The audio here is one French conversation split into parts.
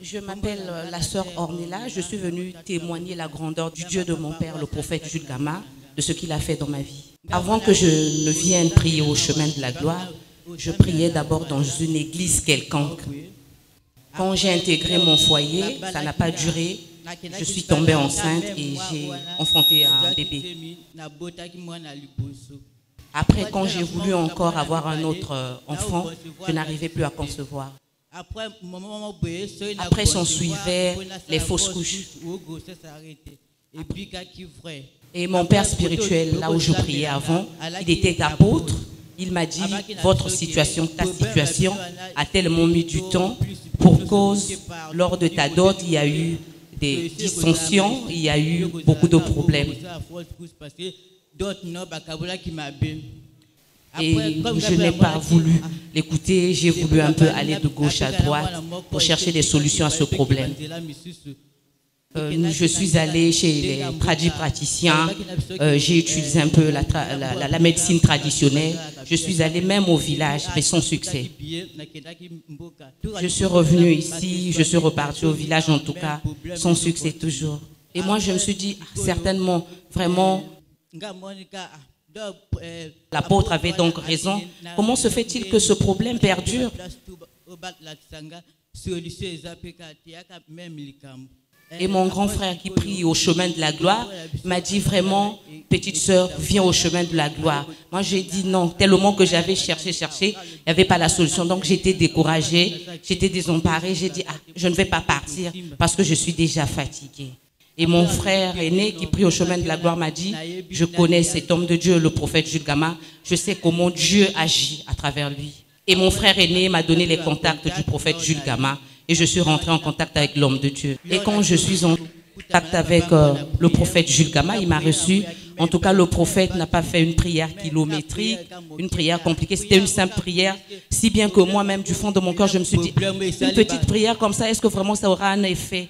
Je m'appelle la sœur Ornella. Je suis venue témoigner la grandeur du Dieu de mon père, le prophète Jules Gama, de ce qu'il a fait dans ma vie. Avant que je ne vienne prier au chemin de la gloire, je priais d'abord dans une église quelconque. Quand j'ai intégré mon foyer, ça n'a pas duré. Je suis tombée enceinte et j'ai enfanté un bébé. Après, quand j'ai voulu encore avoir un autre enfant, je n'arrivais plus à concevoir. Après, s'en suivaient les fausses couches. Et mon père spirituel, là où je priais avant, il était apôtre. Il m'a dit, votre situation, ta situation a tellement mis du temps pour cause, lors de ta dot, il y a eu des dissensions, il y a eu beaucoup de problèmes. Et je n'ai pas voulu l'écouter, j'ai voulu un peu aller de gauche à droite pour chercher des solutions à ce problème. Je suis allée chez les praticiens, j'ai utilisé un peu la médecine traditionnelle, je suis allée même au village, mais sans succès. Je suis revenue ici, je suis repartie au village en tout cas, sans succès toujours. Et moi je me suis dit, certainement, vraiment, l'apôtre avait donc raison. Comment se fait-il que ce problème perdure? Et mon grand frère qui prie au chemin de la gloire m'a dit vraiment, petite sœur, viens au chemin de la gloire. Moi j'ai dit non, tellement que j'avais cherché, il n'y avait pas la solution. Donc j'étais découragée, j'étais désemparée. J'ai dit, je ne vais pas partir parce que je suis déjà fatiguée. Et mon frère aîné qui prie au chemin de la gloire m'a dit, je connais cet homme de Dieu, le prophète Jules Gama, je sais comment Dieu agit à travers lui. Et mon frère aîné m'a donné les contacts du prophète Jules Gama et je suis rentrée en contact avec l'homme de Dieu. Et quand je suis en contact avec le prophète Jules Gama, il m'a reçu. En tout cas, le prophète n'a pas fait une prière kilométrique, une prière compliquée, c'était une simple prière, si bien que moi-même, du fond de mon cœur, je me suis dit, une petite prière comme ça, est-ce que vraiment ça aura un effet?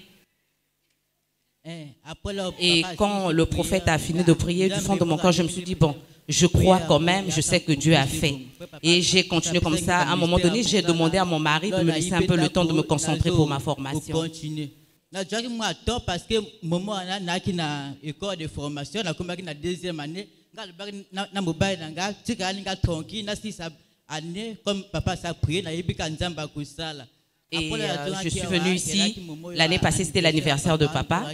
Et quand le prophète a fini de prier, du fond de mon cœur, je me suis dit, bon, je crois quand même, je sais que Dieu a fait. Et j'ai continué comme ça. À un moment donné, j'ai demandé à mon mari de me laisser un peu le temps de me concentrer pour ma formation. Et je suis venue ici, l'année passée c'était l'anniversaire de papa.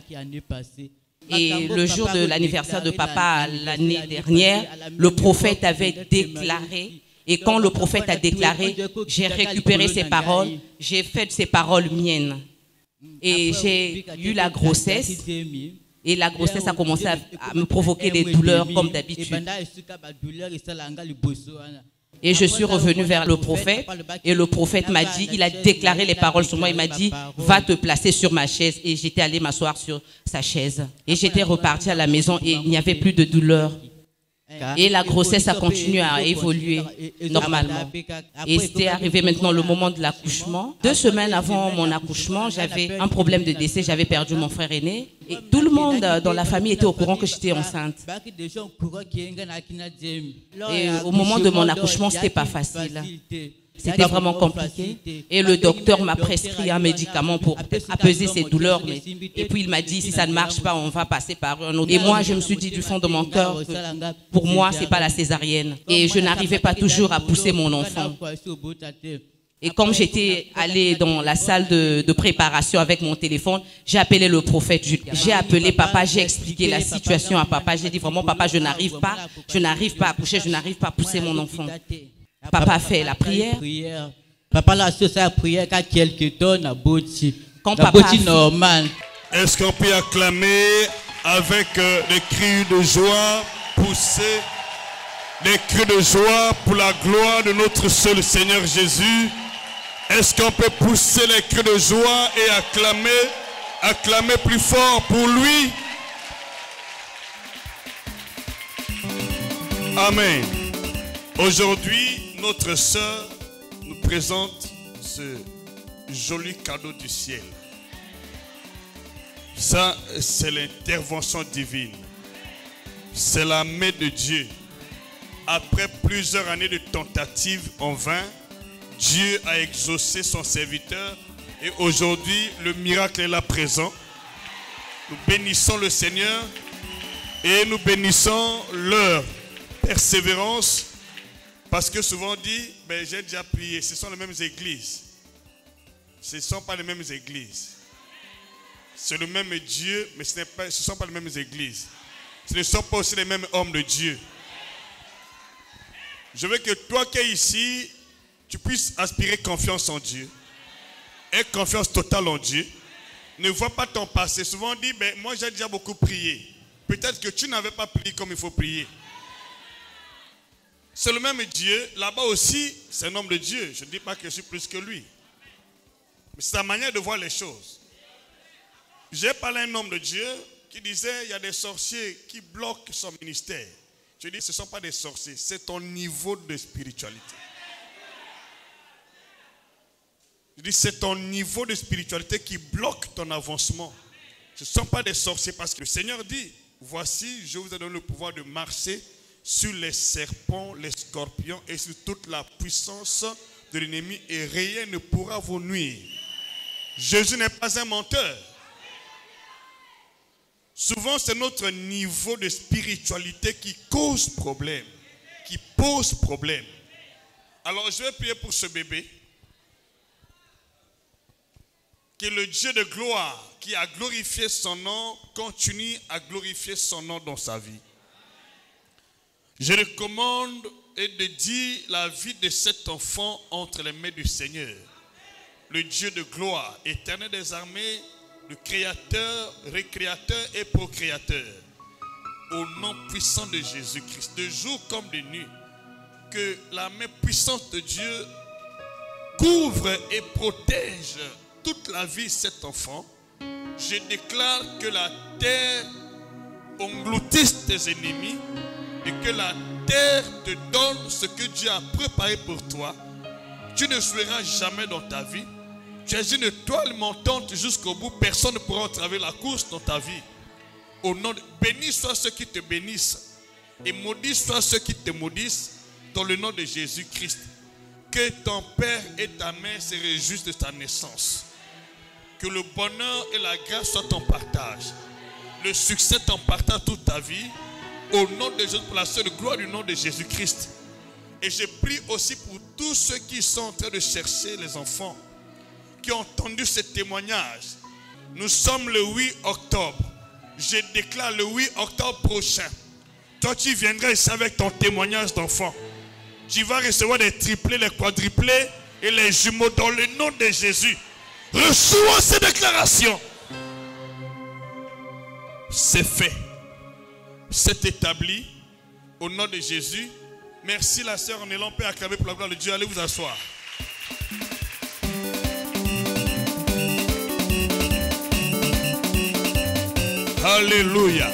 Et le jour de l'anniversaire de papa l'année dernière, le prophète avait déclaré. Et quand le prophète a déclaré, j'ai récupéré ses paroles, j'ai fait ces paroles miennes. Et j'ai eu la grossesse. Et la grossesse a commencé à me provoquer des douleurs comme d'habitude. Et je suis revenue vers le prophète et le prophète m'a dit, il a déclaré les paroles sur moi, il m'a dit, va te placer sur ma chaise. Et j'étais allée m'asseoir sur sa chaise. Et j'étais repartie à la maison et il n'y avait plus de douleur. Et la grossesse a continué à évoluer normalement. Et c'était arrivé maintenant le moment de l'accouchement. 2 semaines avant mon accouchement, j'avais un problème de décès, j'avais perdu mon frère aîné. Et tout le monde dans la famille était au courant que j'étais enceinte. Et au moment de mon accouchement, ce n'était pas facile. C'était vraiment compliqué. Et le docteur m'a prescrit un médicament pour apaiser ces douleurs. Et puis il m'a dit, si ça ne marche pas, on va passer par un autre. Et moi, je me suis dit du fond de mon cœur que pour moi, ce n'est pas la césarienne. Et je n'arrivais pas toujours à pousser mon enfant. Et comme j'étais allée dans la salle de préparation avec mon téléphone, j'ai appelé le prophète Jules. J'ai appelé papa, j'ai expliqué la situation à papa. J'ai dit vraiment, papa, je n'arrive pas à accoucher, je n'arrive pas à pousser mon enfant. Papa a fait la prière. Papa a fait la prière quand quelqu'un donne à Boti. Quand papa normal. Est-ce qu'on peut acclamer avec des cris de joie, pousser des cris de joie pour la gloire de notre seul Seigneur Jésus? Est-ce qu'on peut pousser les cris de joie et acclamer plus fort pour lui? Amen. Aujourd'hui, notre sœur nous présente ce joli cadeau du ciel. Ça, c'est l'intervention divine. C'est la main de Dieu. Après plusieurs années de tentatives en vain, Dieu a exaucé son serviteur Et aujourd'hui, le miracle est là présent. Nous bénissons le Seigneur et nous bénissons leur persévérance. Parce que souvent on dit, ben, j'ai déjà prié, ce sont les mêmes églises. Ce ne sont pas les mêmes églises. C'est le même Dieu, mais ce ne sont pas les mêmes églises. Ce ne sont pas aussi les mêmes hommes de Dieu. Je veux que toi qui es ici, tu puisses aspirer confiance en Dieu. Et confiance totale en Dieu. Ne vois pas ton passé. Souvent on dit, ben, moi j'ai déjà beaucoup prié. Peut-être que tu n'avais pas prié comme il faut prier. C'est le même Dieu. Là-bas aussi, c'est un homme de Dieu. Je ne dis pas que je suis plus que lui. Mais c'est sa manière de voir les choses. J'ai parlé à un homme de Dieu qui disait, il y a des sorciers qui bloquent son ministère. Je dis, ce ne sont pas des sorciers, c'est ton niveau de spiritualité. Je dis, c'est ton niveau de spiritualité qui bloque ton avancement. Ce ne sont pas des sorciers parce que le Seigneur dit, voici, je vous ai donné le pouvoir de marcher sur les serpents, les scorpions et sur toute la puissance de l'ennemi et rien ne pourra vous nuire. Jésus n'est pas un menteur. Souvent, c'est notre niveau de spiritualité qui cause problème, qui pose problème. Alors, je vais prier pour ce bébé. Que le Dieu de gloire, qui a glorifié son nom, continue à glorifier son nom dans sa vie. Je recommande et dédie la vie de cet enfant entre les mains du Seigneur. Le Dieu de gloire, éternel des armées, le créateur, récréateur et procréateur. Au nom puissant de Jésus-Christ, de jour comme de nuit, que la main puissante de Dieu couvre et protège toute la vie de cet enfant. Je déclare que la terre engloutisse tes ennemis et que la terre te donne ce que Dieu a préparé pour toi. Tu ne souilleras jamais dans ta vie. Tu es une toile montante jusqu'au bout. Personne ne pourra entraver la course dans ta vie. Au nom de... Bénis soient ceux qui te bénissent et maudits soient ceux qui te maudissent dans le nom de Jésus-Christ. Que ton père et ta mère se réjouissent de ta naissance. Que le bonheur et la grâce soient ton partage. Le succès t'en partage toute ta vie. Au nom de Jésus, pour la seule gloire du nom de Jésus-Christ. Et je prie aussi pour tous ceux qui sont en train de chercher les enfants, qui ont entendu ce témoignage. Nous sommes le 8 octobre. Je déclare le 8 octobre prochain. Toi, tu viendras ici avec ton témoignage d'enfant. Tu vas recevoir les triplés, les quadruplés et les jumeaux dans le nom de Jésus. Reçois ces déclarations. C'est fait. C'est établi. Au nom de Jésus. Merci la sœur. On peut acclamer pour la gloire de Dieu. Allez vous asseoir. Alléluia.